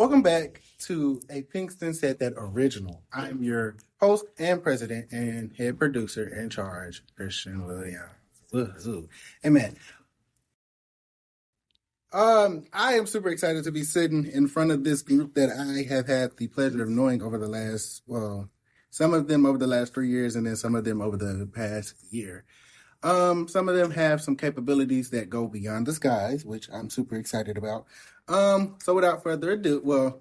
Welcome back to A Pinkston Said That Original. I'm your host and president and head producer in charge, Christian Williams. Amen. I am super excited to be sitting in front of this group that I have had the pleasure of knowing over the last, some of them over the last 3 years and then some of them over the past year. Some of them have some capabilities that go beyond the skies, which I'm super excited about. So without further ado,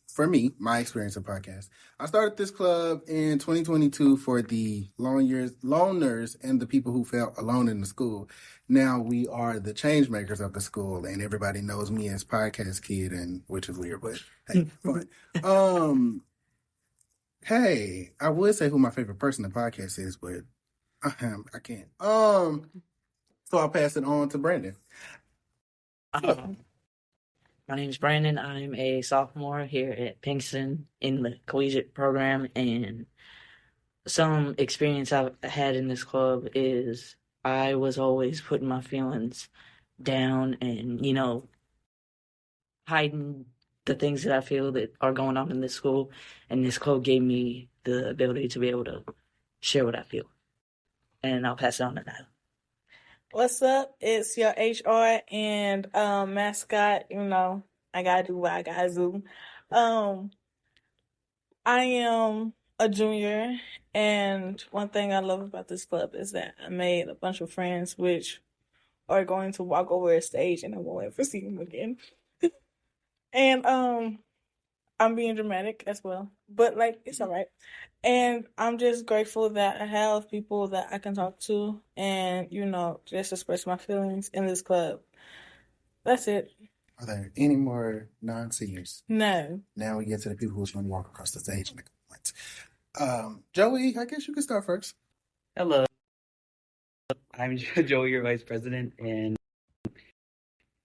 for me, my experience in podcasts, I started this club in 2022 for the loners and the people who felt alone in the school. Now we are the change makers of the school, and everybody knows me as Podcast Kid, and which is weird, but hey, fun. Hey, I would say who my favorite person in podcast is, but I can't. So I'll pass it on to Brandon. My name is Brandon. I'm a sophomore here at Pinkston in the collegiate program, and some experience I've had in this club is I was always putting my feelings down and, hiding the things that I feel that are going on in this school, and this club gave me the ability to be able to share what I feel. And I'll pass it on to Nyla. What's up? It's your HR and mascot. I gotta do what I gotta do. I am a junior, and one thing I love about this club is that I made a bunch of friends which are going to walk over a stage and I won't ever see them again. And I'm being dramatic as well, but it's all right. And I'm just grateful that I have people that I can talk to and, just express my feelings in this club. That's it. Are there any more non-seniors? No. Now we get to the people who's going to walk across the stage and make points. Joey, I guess you can start first. Hello. I'm Joey, your vice president, and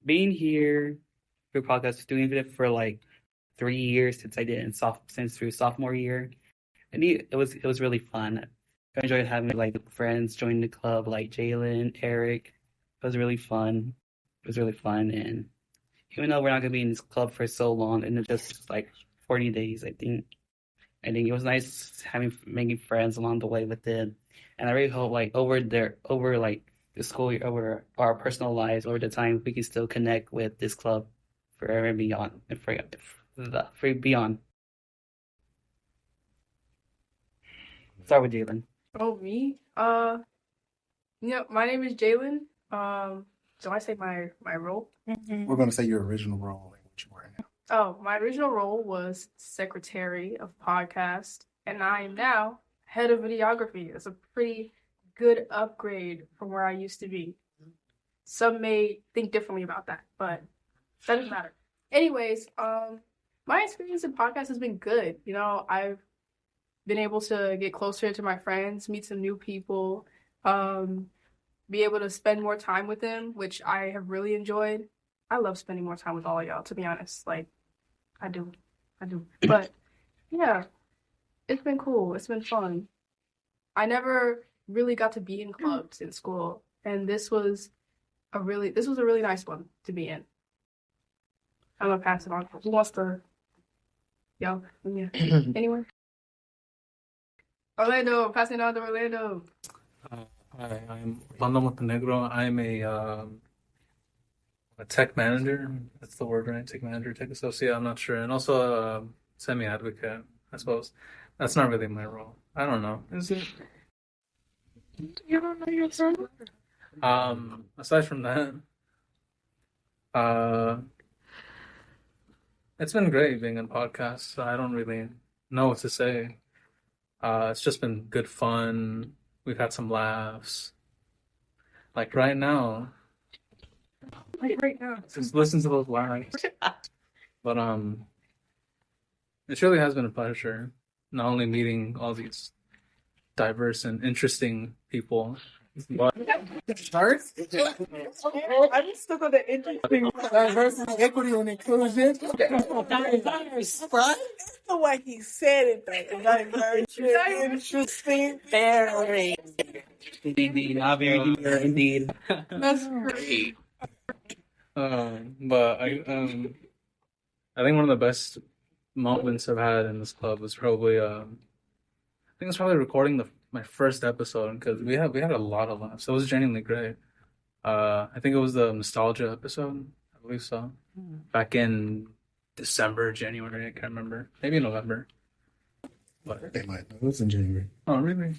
being here for podcast, doing it for 3 years since I did since through sophomore year. And it was really fun. I enjoyed having friends join the club like Jalen, Eric. It was really fun. And even though we're not gonna be in this club for so long, and it's just 40 days, I think it was nice making friends along the way with it. And I really hope over the school year, over our personal lives, over the time, we can still connect with this club forever and beyond, and for beyond. Start with Jalen. Oh, me? My name is Jalen. Do I say my role? Mm-hmm. We're going to say your original role and what you were in. Oh, my original role was secretary of podcast, and I am now head of videography. It's a pretty good upgrade from where I used to be. Some may think differently about that, but that doesn't matter. Anyways, my experience in podcast has been good. I've been able to get closer to my friends, meet some new people, be able to spend more time with them, which I have really enjoyed. I love spending more time with all of y'all, to be honest. I do. But, yeah, it's been cool. It's been fun. I never really got to be in clubs in school, and this was a really nice one to be in. I'm gonna pass it on. Who wants to? Yeah. Anyone? Orlando, passing it on to Orlando. Hi, I'm Orlando Montenegro. I'm a tech manager. That's the word, right? Tech manager, tech associate. I'm not sure. And also a semi-advocate, I suppose. That's not really my role. I don't know. Is it? You don't know your son? Aside from that, it's been great being on podcasts. I don't really know what to say. It's just been good fun. We've had some laughs. Right now. Just listen to those laughs. But it really has been a pleasure, not only meeting all these diverse and interesting people, but Diverse? I'm stuck on the interesting. Diversity, equity, and inclusion. Diverse, right? That's the way he said it, though. Diverse, interesting, very. Indeed. That's great. but I think one of the best moments I've had in this club was probably I think it's probably recording my first episode because we had a lot of laughs. It was genuinely great. I think it was the nostalgia episode, I believe so. Back in December, January, I can't remember. Maybe November. But They might know. It was in January. oh, really?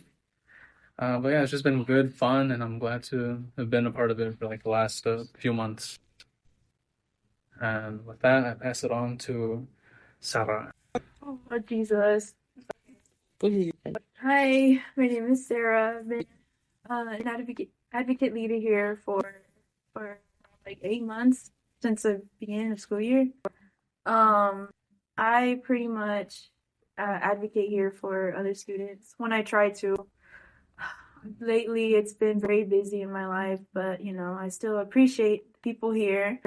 But yeah, it's just been good, fun, and I'm glad to have been a part of it for like the last few months. And with that, I pass it on to Sarah. Oh, Jesus. Hi, my name is Sarah. I've been an advocate leader here for like 8 months since the beginning of school year. I pretty much advocate here for other students when I try to. Lately, it's been very busy in my life, but I still appreciate the people here.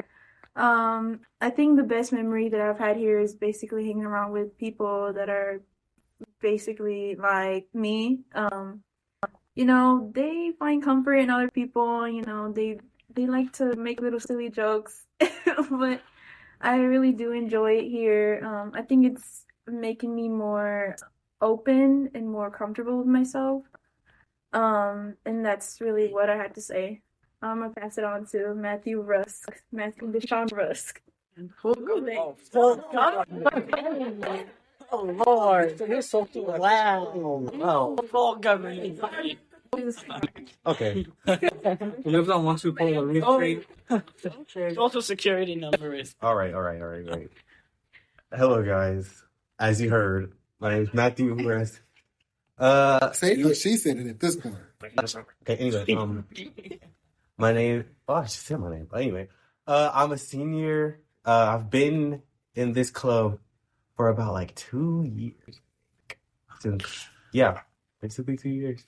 I think the best memory that I've had here is basically hanging around with people that are basically like me. They find comfort in other people, they like to make little silly jokes, but I really do enjoy it here. I think it's making me more open and more comfortable with myself. And that's really what I had to say. I'm gonna pass it on to Matthew Deshaun Rusk. Oh Lord, you're so loud. Wow. Full government. Okay. He lives on 124 Roof Street. Social security number is. All right. Hello, guys. As you heard, my name is Matthew Rusk. Say, she said it at this point. Okay, anyway, my name, I just said my name, but anyway, I'm a senior. I've been in this club for about like 2 years. Basically 2 years.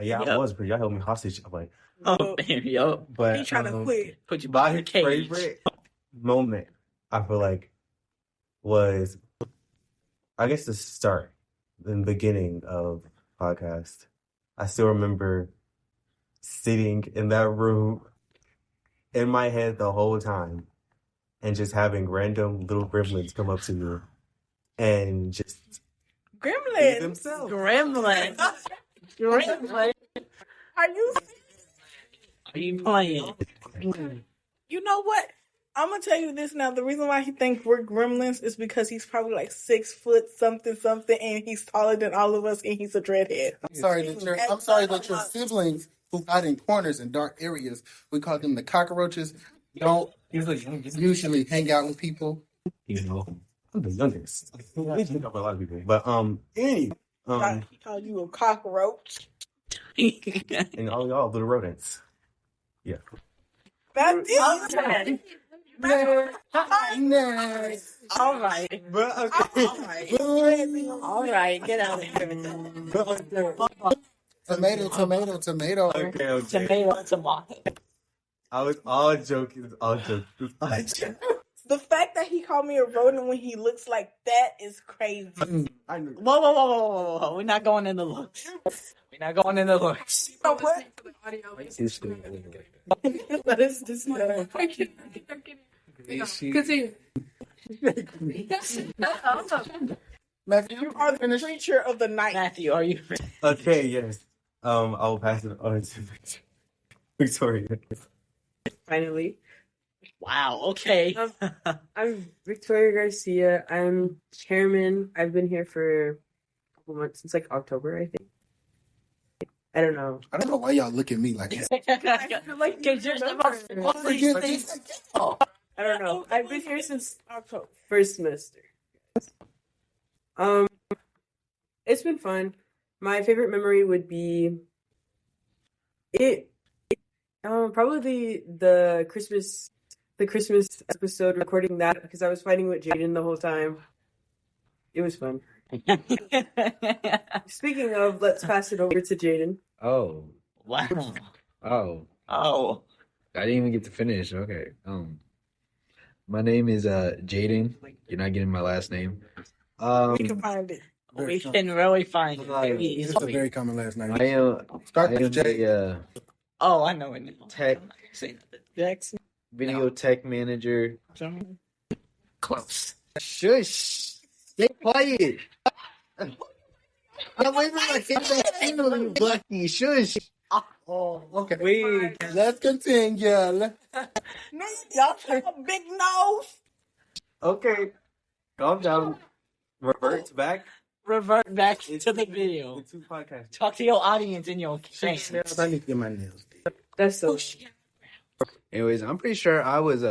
Yeah, I was, but y'all held me hostage. I'm like, Oh, yo. but He trying to quit. Put you back in my the cage. favorite moment, I feel like, was, I guess, the start, the beginning of podcast. I still remember sitting in that room in my head the whole time and just having random little gremlins come up to me and just be Gremlins. themselves. Gremlin. Gremlin. Are you? Are you playing? You know what? I'm gonna tell you this now. The reason why he thinks we're gremlins is because he's probably like 6 foot something, and he's taller than all of us, and he's a dreadhead. I'm sorry that your siblings who hide in corners in dark areas, we call them the cockroaches, don't usually hang out with people. You know, I'm the youngest. I think up a lot of people. But anyway, He called you a cockroach. and all y'all little rodents. Yeah. That's it. Next. All right. But okay. All right. Get out of here. Tomato. Okay. Tomato. I was all joking. The fact that he called me a rodent when he looks like that is crazy. I knew. Whoa. We're not going in the looks. You know what? That is disgusting. Continue. Matthew, You are the creature of the night. Matthew, are you? Okay, yes. I'll pass it on to Victoria. Finally. Wow. Okay. I'm Victoria Garcia. I'm chairman. I've been here for a couple months, since like October, I think. I don't know. I don't know why y'all look at me like that. Because you're supposed to Forget this. I don't know. I've been here since October. first semester. It's been fun. My favorite memory would be probably the Christmas episode, recording that because I was fighting with Jaden the whole time. It was fun. Speaking of, let's pass it over to Jaden. Oh, Wow. oh, Oh. I didn't even get to finish. Okay. My name is Jaden. You're not getting my last name. We can find it. We can really find it. It's a very common last name. I Start am with J. a Oh, I know it now. tech Say nothing. Jackson. video tech manager. Close. Shush. Stay quiet. I'm waiting for my feedback, you Bucky. Shush. Oh, okay. Wait. Let's continue. No, y'all have a big nose. Okay. Calm down. Reverts back. Revert back to the video. The two podcasts. Talk to your audience in your face. I need to get my nails did. That's so. Anyways, I'm pretty sure I was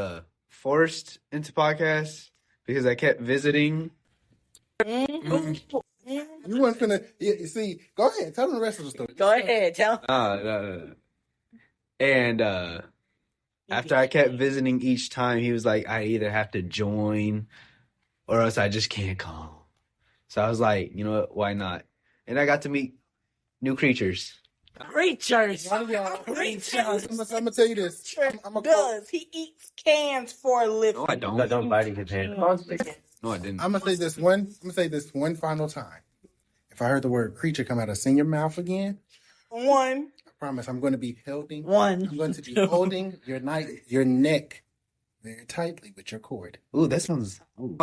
forced into podcasts because I kept visiting. You weren't finna. You see, go ahead. Tell them the rest of the story. Go ahead, tell. No. And after I kept visiting each time, he was like, I either have to join or else I just can't come. So I was like, you know what? Why not? And I got to meet new creatures. Creatures. One of y'all. Creatures. I'm gonna tell you this. I'm gonna Does he eats cans for a living? No, I don't. Don't bite in his hand. No, I didn't. I'm gonna say this one. I'm gonna say this one final time. If I heard the word creature come out of your mouth again, One. I promise I'm going to be holding. One. I'm going to be holding your neck very tightly with your cord. Ooh, that sounds. Ooh.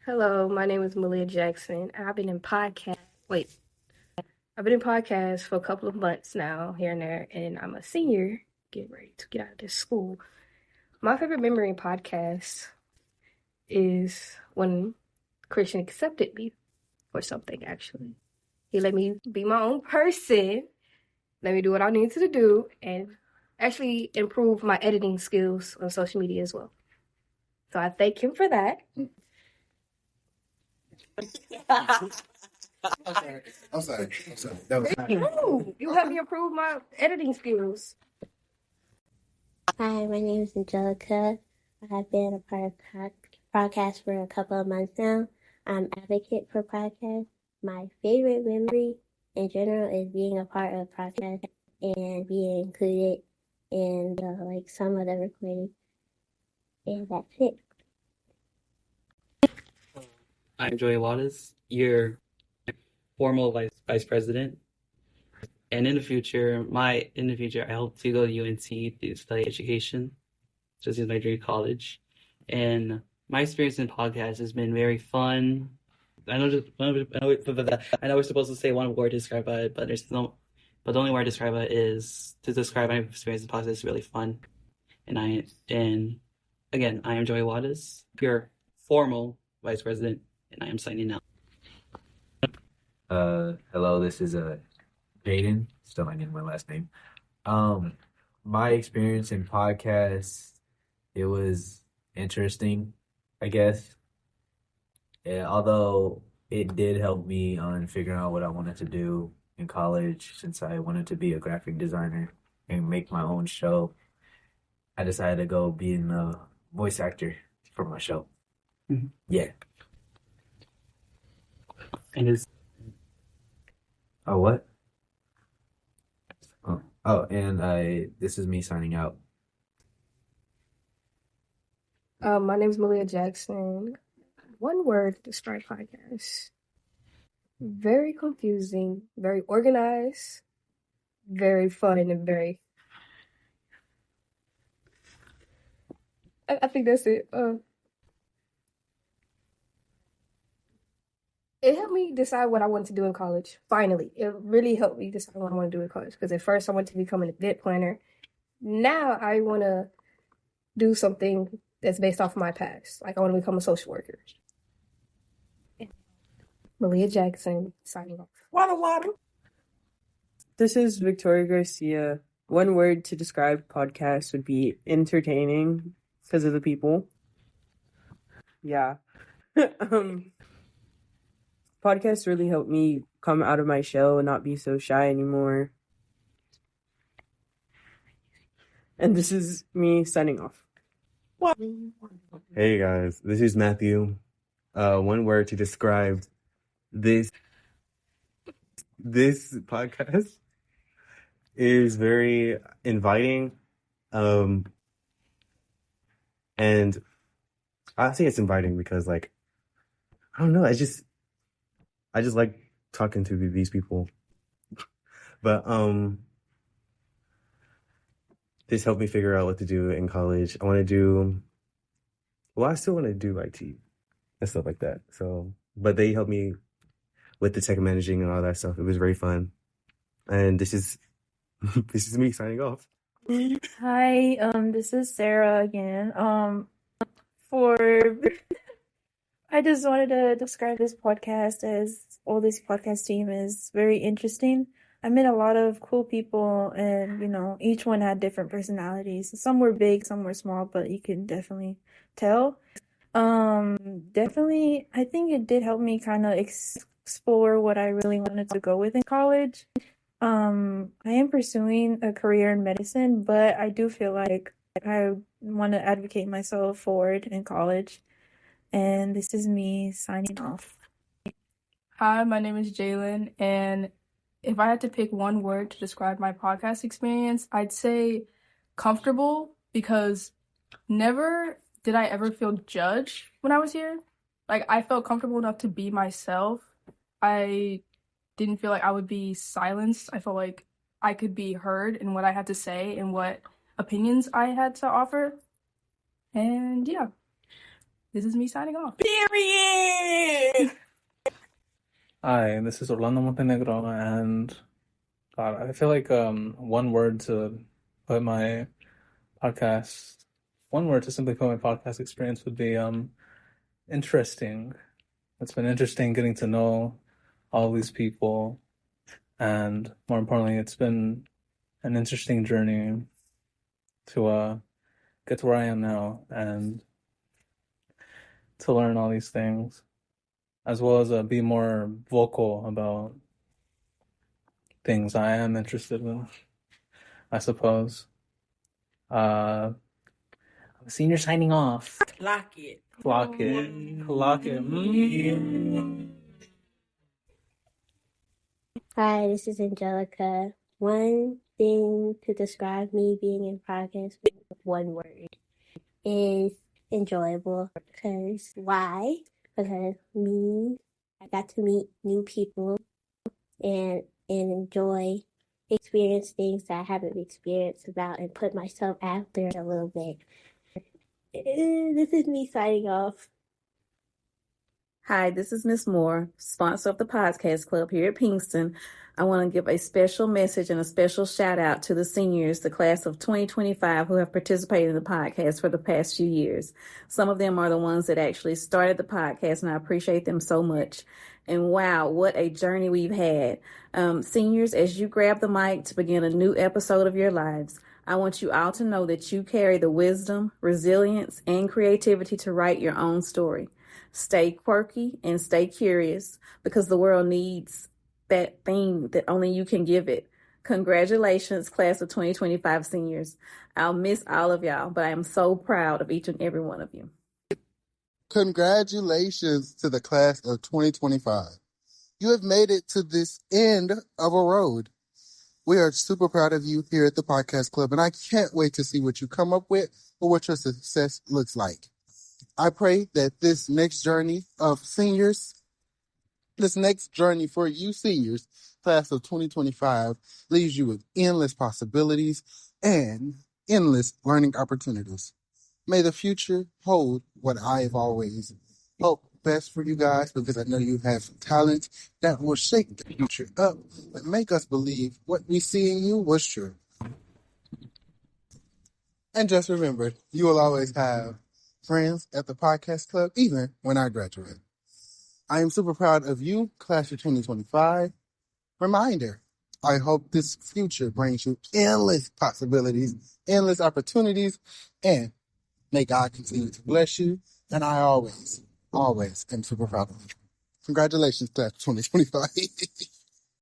Hello, my name is Malia Jackson. I've been in podcast. I've been in podcasts for a couple of months now, here and there, and I'm a senior, getting ready to get out of this school. My favorite memory in podcasts is when Christian accepted me for something. Actually, he let me be my own person, let me do what I needed to do, and actually improve my editing skills on social media as well. So I thank him for that. I'm sorry. That was Ooh, you helped me improve my editing skills. Hi, my name is Angelica. I've been a part of podcast for a couple of months now. I'm advocate for podcasts. My favorite memory in general is being a part of podcast and being included in some of the recording. And that's it. I'm Joey Wattis, your formal vice president. And in the future, I hope to go to UNC to study education, just as my dream college. And my experience in podcasts has been very fun. I know we're supposed to say one word to describe it, but the only word to describe it is to describe my experience in podcasts is really fun. And again, I am Joey Wattis, your formal vice president, and I am signing out. Hello, this is Jaden. Still not getting my last name. My experience in podcasts, it was interesting, I guess. Yeah, although it did help me on figuring out what I wanted to do in college, since I wanted to be a graphic designer and make my own show. I decided to go being a voice actor for my show. Mm-hmm. Yeah. And is Oh, what? And this is me signing out. My name is Malia Jackson. One word to describe podcast. Very confusing, very organized, very fun, and very... I think that's it. It helped me decide what I wanted to do in college. Finally, it really helped me decide what I want to do in college. Because at first I wanted to become an event planner. Now I want to do something that's based off of my past. Like I want to become a social worker. Malia Jackson, signing off. Water. This is Victoria Garcia. One word to describe podcasts would be entertaining because of the people. Yeah. Podcasts really helped me come out of my shell and not be so shy anymore. And this is me signing off. Hey guys, this is Matthew. One word to describe this podcast is very inviting. And I think it's inviting because I don't know, I just like talking to these people. But this helped me figure out what to do in college. I still want to do IT and stuff like that. So, but they helped me with the tech managing and all that stuff. It was very fun. And this is me signing off. Hi, this is Sarah again. For I just wanted to describe this podcast as, or this podcast team is very interesting. I met a lot of cool people, and each one had different personalities. Some were big, some were small, but you can definitely tell. Definitely, I think it did help me kind of explore what I really wanted to go with in college. I am pursuing a career in medicine, but I do feel like I want to advocate myself forward in college. And this is me signing off. Hi, my name is Jalen, and if I had to pick one word to describe my podcast experience, I'd say comfortable, because never did I ever feel judged when I was here. Like, I felt comfortable enough to be myself. I didn't feel like I would be silenced. I felt like I could be heard in what I had to say and what opinions I had to offer. And yeah, this is me signing off. Period. Hi, this is Orlando Montenegro, and God, I feel like one word to simply put my podcast experience would be interesting. It's been interesting getting to know all these people, and more importantly, it's been an interesting journey to get to where I am now and to learn all these things, as well as be more vocal about things I am interested in, I suppose. I'm a senior signing off. Clock it. Clock it. Clock it. Hi, this is Angelica. One thing to describe me being in progress with one word is enjoyable. Because why? Because I got to meet new people and enjoy, experience things that I haven't experienced about, and put myself out there a little bit. This is me signing off. Hi, this is Miss Moore, sponsor of the Podcast Club here at Pinkston. I want to give a special message and a special shout out to the seniors, the class of 2025, who have participated in the podcast for the past few years. Some of them are the ones that actually started the podcast, and I appreciate them so much. And wow, what a journey we've had. Seniors, as you grab the mic to begin a new episode of your lives, I want you all to know that you carry the wisdom, resilience, and creativity to write your own story. Stay quirky and stay curious, because the world needs that thing that only you can give it. Congratulations, class of 2025 seniors. I'll miss all of y'all, but I am so proud of each and every one of you. Congratulations to the class of 2025. You have made it to this end of a road. We are super proud of you here at the Podcast Club, and I can't wait to see what you come up with or what your success looks like. I pray that this next journey of seniors, this next journey for you seniors, class of 2025, leaves you with endless possibilities and endless learning opportunities. May the future hold what I've always hoped best for you guys, because I know you have some talent that will shake the future up and make us believe what we see in you was true. And just remember, you will always have friends at the Podcast Club, even when I graduate. I am super proud of you, class of 2025. Reminder, I hope this future brings you endless possibilities, endless opportunities, and may God continue to bless you. And I always am super proud of you. Congratulations, class of 2025.